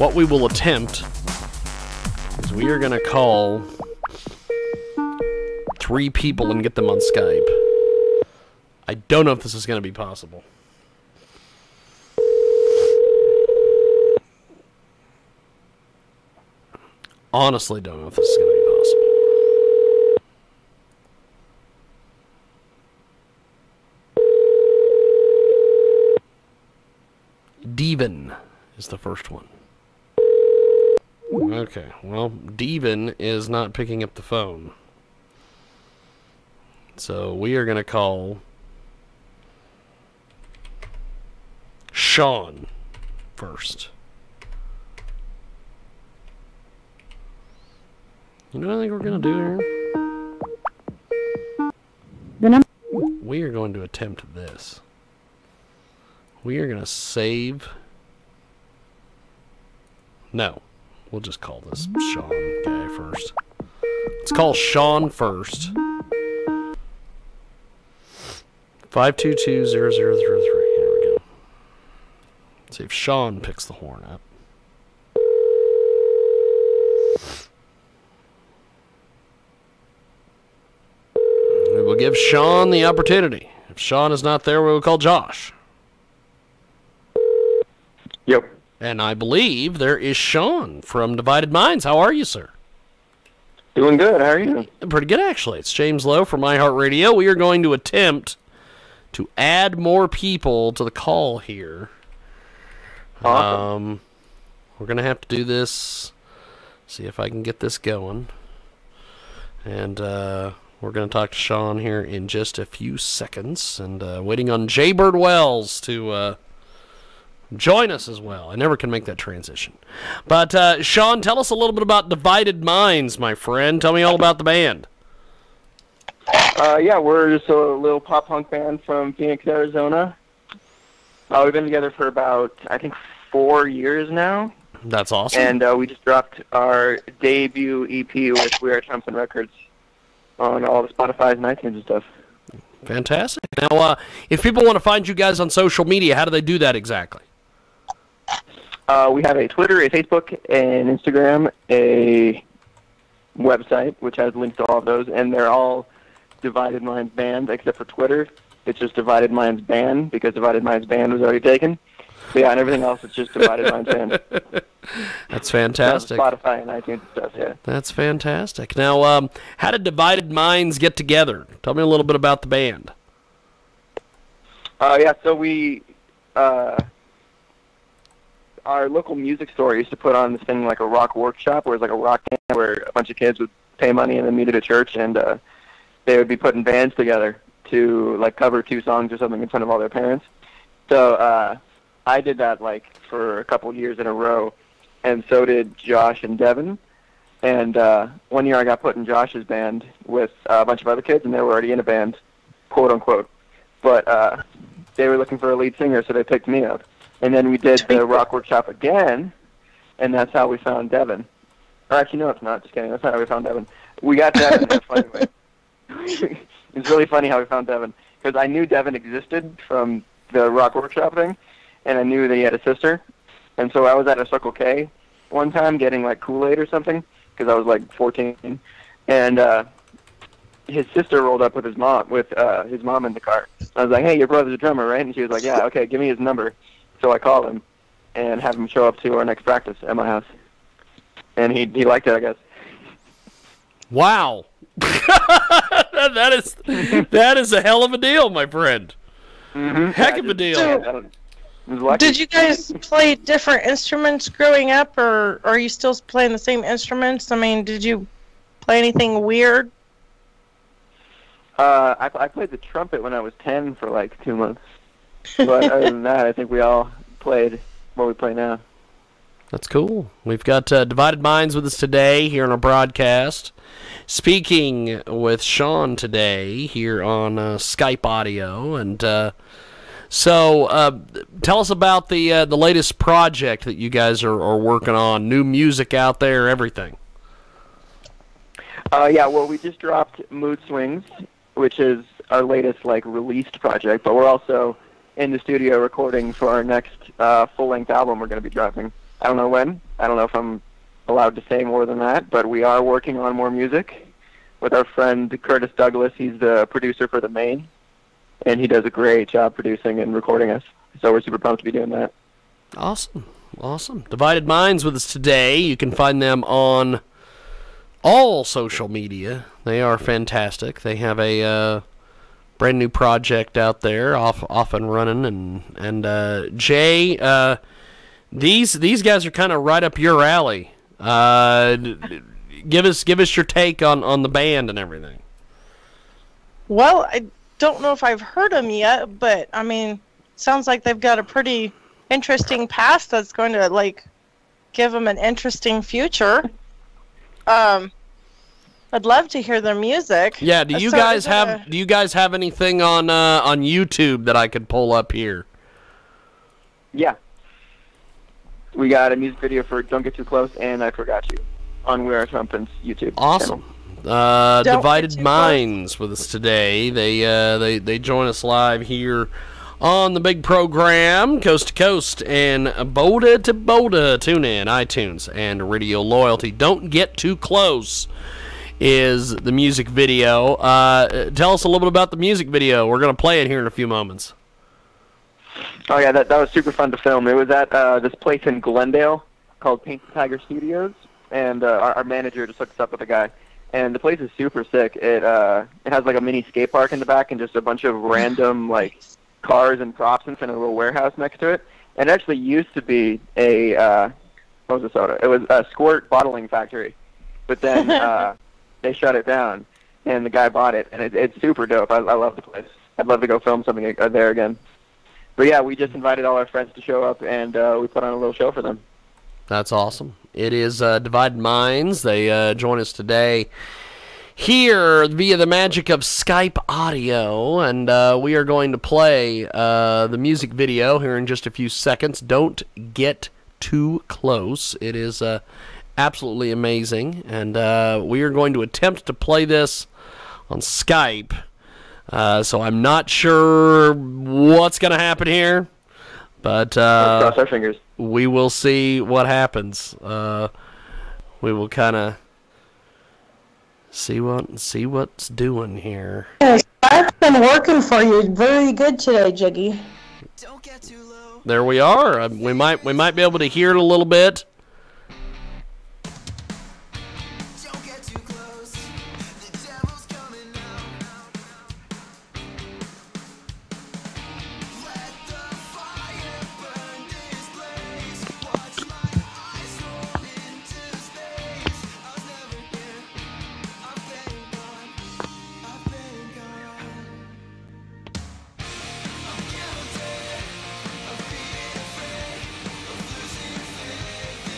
what we will attempt is we are going to call 3 people and get them on Skype. I don't know if this is going to be possible. Honestly, don't know if this is going to be possible. Devin is the first one. Okay, well, Devin is not picking up the phone. So we are going to call Sean first. You know what I think we're going to do here? We are going to attempt this. We are going to save... No. We'll just call this Sean guy first. Let's call Sean first. 522-0003. Here we go. Let's see if Sean picks the horn up. We will give Sean the opportunity. If Sean is not there, we will call Josh. Yep. And I believe there is Sean from Divided Minds. How are you, sir? Doing good. How are you? Pretty good, actually. It's James Lowe from iHeartRadio. We are going to attempt to add more people to the call here. Awesome. We're going to have to do this. See if I can get this going. And we're going to talk to Sean here in just a few seconds. And waiting on Jaybird Wells to join us as well. I never can make that transition. But, Sean, tell us a little bit about Divided Minds, my friend. Tell me all about the band. Yeah, we're just a little pop-punk band from Phoenix, Arizona. We've been together for about, I think, 4 years now. That's awesome. And we just dropped our debut EP with We Are Trumpin' Records on all the Spotify's and iTunes and stuff. Fantastic. Now, if people want to find you guys on social media, how do they do that exactly? We have a Twitter, a Facebook, an Instagram, a website, which has links to all of those, and they're all Divided Minds Band, except for Twitter. It's just Divided Minds Band, because Divided Minds Band was already taken. So yeah, and everything else is just Divided Minds Band. That's fantastic. Spotify and iTunes and stuff, yeah. That's fantastic. Now, how did Divided Minds get together? Tell me a little bit about the band. Yeah, so we... our local music store used to put on this thing like a rock workshop, where it was like a rock band where a bunch of kids would pay money and then meet at a church, and they would be putting bands together to like cover 2 songs or something in front of all their parents. So I did that like for a couple years in a row, and so did Josh and Devin. And one year I got put in Josh's band with a bunch of other kids, and they were already in a band, quote unquote. But they were looking for a lead singer, so they picked me up. And then we did the rock workshop again, and that's how we found Devin. Or actually, no, it's not. Just kidding. That's not how we found Devin. We got Devin in a funny way. It's really funny how we found Devin, because I knew Devin existed from the rock workshop thing, and I knew that he had a sister. And so I was at a Circle K one time getting like Kool-Aid or something, because I was like 14, and his sister rolled up with his mom in the car. I was like, "Hey, your brother's a drummer, right?" And she was like, "Yeah, okay, give me his number." So I called him and have him show up to our next practice at my house. And he liked it, I guess. Wow. that is a hell of a deal, my friend. Mm-hmm. Heck of a deal. Did you guys play different instruments growing up, or are you still playing the same instruments? I mean, did you play anything weird? I played the trumpet when I was 10 for like 2 months. But other than that, I think we all played what we play now. That's cool. We've got Divided Minds with us today here on our broadcast. Speaking with Sean today here on Skype audio. And so tell us about the latest project that you guys are working on. New music out there, everything. Yeah, well, we just dropped Mood Swings, which is our latest like released project, but we're also in the studio recording for our next full-length album we're going to be dropping. I don't know when. I don't know if I'm allowed to say more than that, but we are working on more music with our friend Curtis Douglas. He's the producer for The Main, and he does a great job producing and recording us. So we're super pumped to be doing that. Awesome. Awesome. Divided Minds with us today. You can find them on all social media. They are fantastic. They have a brand new project out there, off and running. And Jay, these guys are kind of right up your alley. Give us your take on the band and everything. Well, I don't know if I've heard them yet, but I mean, sounds like they've got a pretty interesting past that's going to like give them an interesting future. I'd love to hear their music. Yeah, do you guys have anything on YouTube that I could pull up here? Yeah. We got a music video for Don't Get Too Close and I Forgot You on We Are Trumpin's YouTube Awesome. channel. Divided Minds with us today. They join us live here on the big program, Coast to Coast and Boulder to Boulder. Tune in, iTunes, and Radio Loyalty. Don't Get Too Close is the music video. Tell us a little bit about the music video. We're going to play it here in a few moments. Oh, yeah, that was super fun to film. It was at this place in Glendale called Paint the Tiger Studios, and our manager just hooked us up with a guy. And the place is super sick. It has like a mini skate park in the back and just a bunch of random like cars and props and a little warehouse next to it. And it actually used to be a what was the soda? It was a Squirt bottling factory, but then they shut it down, and the guy bought it, and it's super dope. I love the place. I'd love to go film something there again. But yeah, we just invited all our friends to show up, and we put on a little show for them. That's awesome. It is Divided Minds. They join us today here via the magic of Skype audio, and we are going to play the music video here in just a few seconds. Don't Get Too Close. It is absolutely amazing, and we are going to attempt to play this on Skype. So I'm not sure what's going to happen here, but Let's cross our fingers. We will see what happens. We will kind of see what's doing here. Yes, I've been working for you very good today, Jiggy. Don't get too low. There we are. We might be able to hear it a little bit. Don't get too close. The devil's coming out. Let the fire burn this place. Watch my eyes roll into space. I was never here. I've been gone. I've been gone. I'm guilty of being afraid of losing faith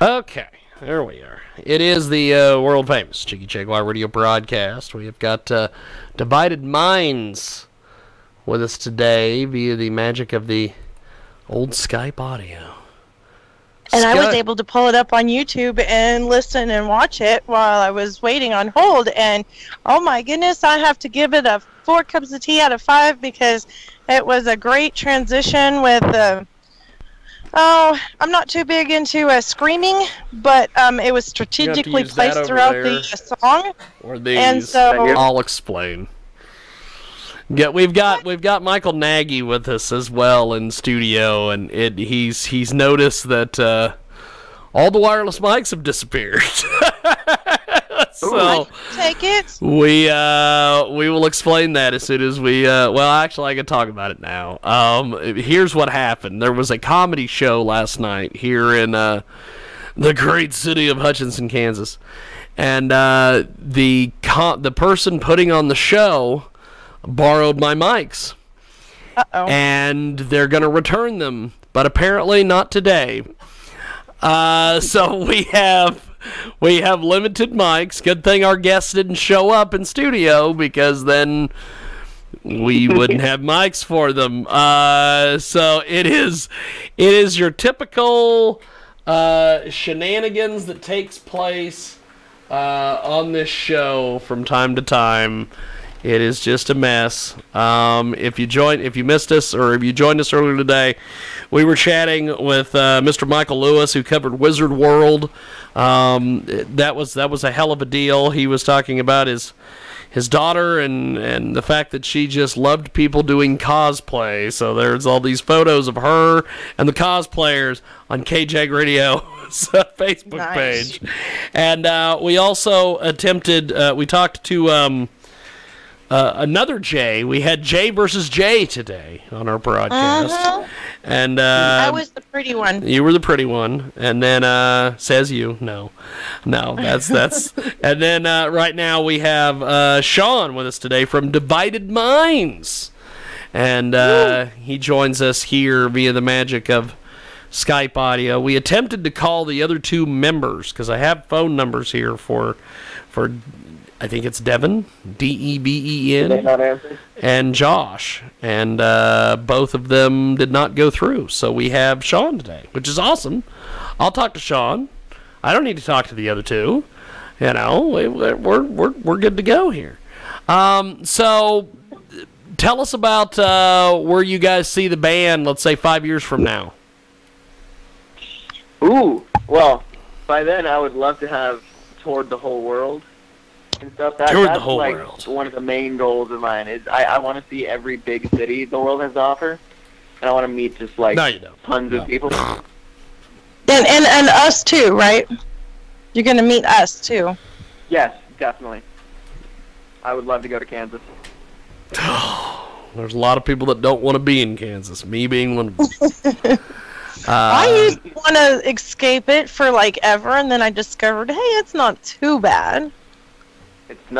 Okay, there we are. It is the world famous Jiggy Jaguar radio broadcast. We have got Divided Minds with us today via the magic of the old Skype audio. And I was able to pull it up on YouTube and listen and watch it while I was waiting on hold. And oh my goodness, I have to give it a 4 cups of tea out of 5 because it was a great transition with I'm not too big into screaming, but it was strategically placed throughout the song. Or these, and so I'll explain. Yeah, we've got Michael Nagy with us as well in studio, and he's noticed that all the wireless mics have disappeared. So take it. We will explain that as soon as we well, actually I can talk about it now. Here's what happened. There was a comedy show last night here in the great city of Hutchinson, Kansas. And the person putting on the show borrowed my mics. Uh-oh. And they're going to return them, but apparently not today. So we have limited mics. Good thing our guests didn't show up in studio, because then we wouldn't have mics for them. So it is your typical shenanigans that takes place on this show from time to time. It is just a mess. If you missed us, or if you joined us earlier today, we were chatting with Mr. Michael Lewis, who covered Wizard World. That was a hell of a deal. He was talking about his daughter and the fact that she just loved people doing cosplay. So there's all these photos of her and the cosplayers on KJAG Radio's Facebook page. And we also attempted. We talked to. Another Jay. We had Jay versus Jay today on our broadcast. And I was the pretty one. You were the pretty one. And then says you. No, that's and then right now we have Sean with us today from Divided Minds. And he joins us here via the magic of Skype audio. We attempted to call the other two members, because I have phone numbers here for I think it's Devin, D-E-B-E-N, and Josh, and both of them did not go through. So we have Sean today, which is awesome. I'll talk to Sean. I don't need to talk to the other two. You know, we're good to go here. So tell us about where you guys see the band, let's say 5 years from now. Ooh, well, by then I would love to have toured the whole world and stuff. That's the whole like world. One of the main goals of mine is I want to see every big city the world has to offer, and I want to meet just like tons of people. And us too, right? You're gonna meet us too. Yes, definitely. I would love to go to Kansas. There's a lot of people that don't want to be in Kansas, me being one of them. I used to want to escape it for like ever, and then I discovered, hey, it's not too bad. It's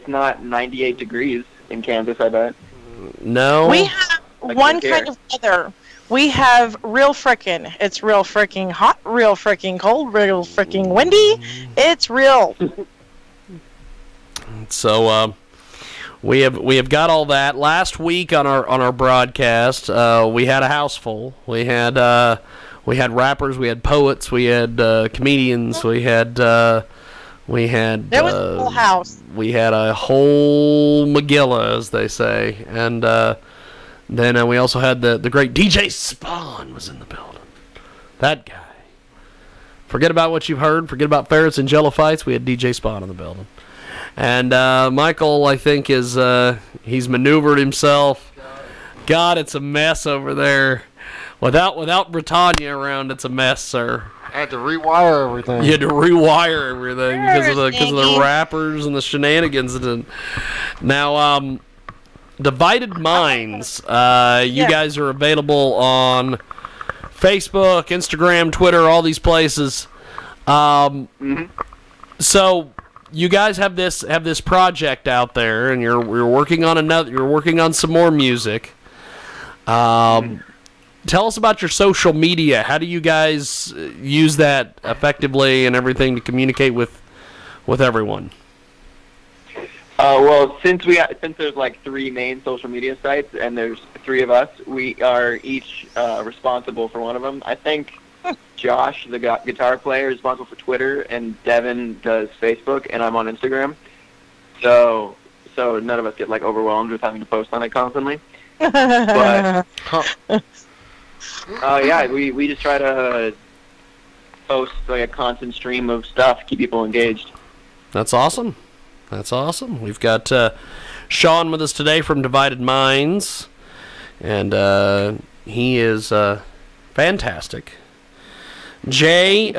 not 98 degrees in Kansas, I bet. No. We have one kind of weather. We have real frickin'. It's real frickin' hot, real frickin' cold, real frickin' windy. It's real. So we have got all that. Last week on our broadcast, we had a house full. We had rappers, we had poets, we had comedians, we had There was a full house. We had a whole Megillah, as they say, and then we also had the great DJ Spawn was in the building. That guy. Forget about what you've heard. Forget about ferrets and jello fights. We had DJ Spawn in the building, and Michael, I think, he's maneuvered himself. God, it's a mess over there. Without Britannia around, it's a mess, sir. I had to rewire everything. You had to rewire everything because of the rappers and the shenanigans. Now, Divided Minds. You guys are available on Facebook, Instagram, Twitter, all these places. So you guys have this project out there, and you're working on another. You're working on some more music. tell us about your social media. How do you guys use that effectively and everything to communicate with everyone? Well, since there's like 3 main social media sites and there's 3 of us, we are each responsible for one of them. I think Josh, the guitar player, is responsible for Twitter, and Devin does Facebook, and I'm on Instagram. So none of us get like overwhelmed with having to post on it constantly. But yeah, we just try to post like a constant stream of stuff, keep people engaged. That's awesome. That's awesome. We've got Sean with us today from Divided Minds, and he is fantastic. Jay,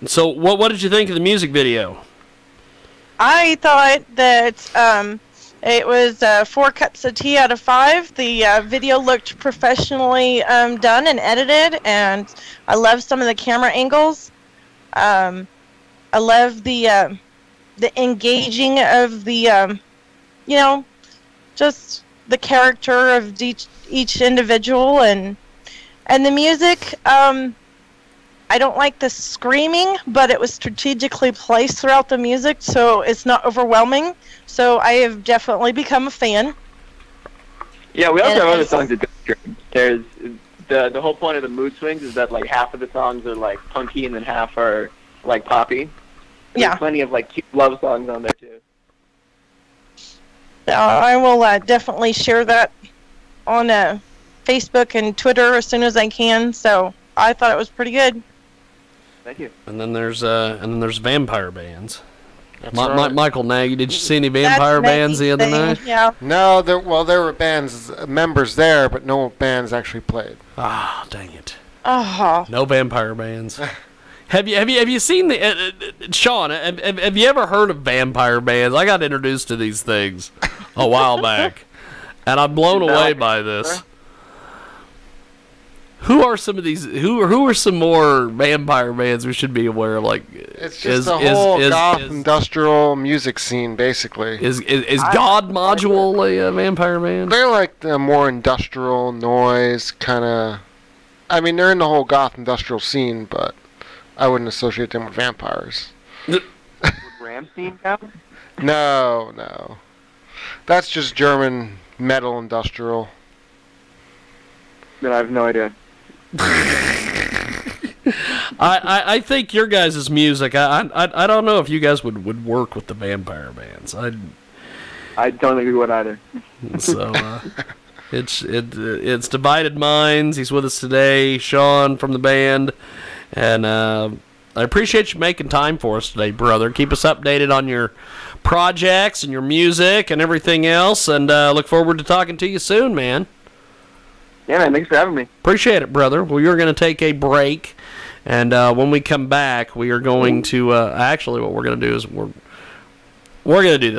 so what did you think of the music video? I thought that it was 4 cups of tea out of 5. The video looked professionally done and edited, and I love some of the camera angles. I love the engaging of the, just the character of each individual, and the music. I don't like the screaming, but it was strategically placed throughout the music, so it's not overwhelming. So I have definitely become a fan. Yeah, we also have other songs that go. There's the whole point of the mood swings is that like half of the songs are like punky and then half are like poppy. There's plenty of like cute love songs on there too. I will definitely share that on Facebook and Twitter as soon as I can. So I thought it was pretty good. Thank you. And then there's vampire bands. That's right. Michael Nagy, did you see any vampire bands the other night? Yeah. No, there were members there, but no bands actually played. Ah, dang it. Oh. No vampire bands. Have you seen the Sean? Have you ever heard of vampire bands? I got introduced to these things a while back, and I'm blown away by this. Who are some of these? Who are some more vampire bands we should be aware of? Like, it's just the whole goth industrial music scene, basically. Is God Module a vampire band? They're like the more industrial noise kind of. I mean, they're in the whole goth industrial scene, but I wouldn't associate them with vampires. Would Rammstein count? No. That's just German metal industrial. Then I have no idea. I think your guys' music. I don't know if you guys would work with the vampire bands. I don't think we would either. So it's Divided Minds. He's with us today, Sean from the band, and I appreciate you making time for us today, brother. Keep us updated on your projects and your music and everything else, and look forward to talking to you soon, man. Yeah, man, thanks for having me. Appreciate it, brother. Well, you're going to take a break, and when we come back, we are going to actually what we're going to do is we're going to do this.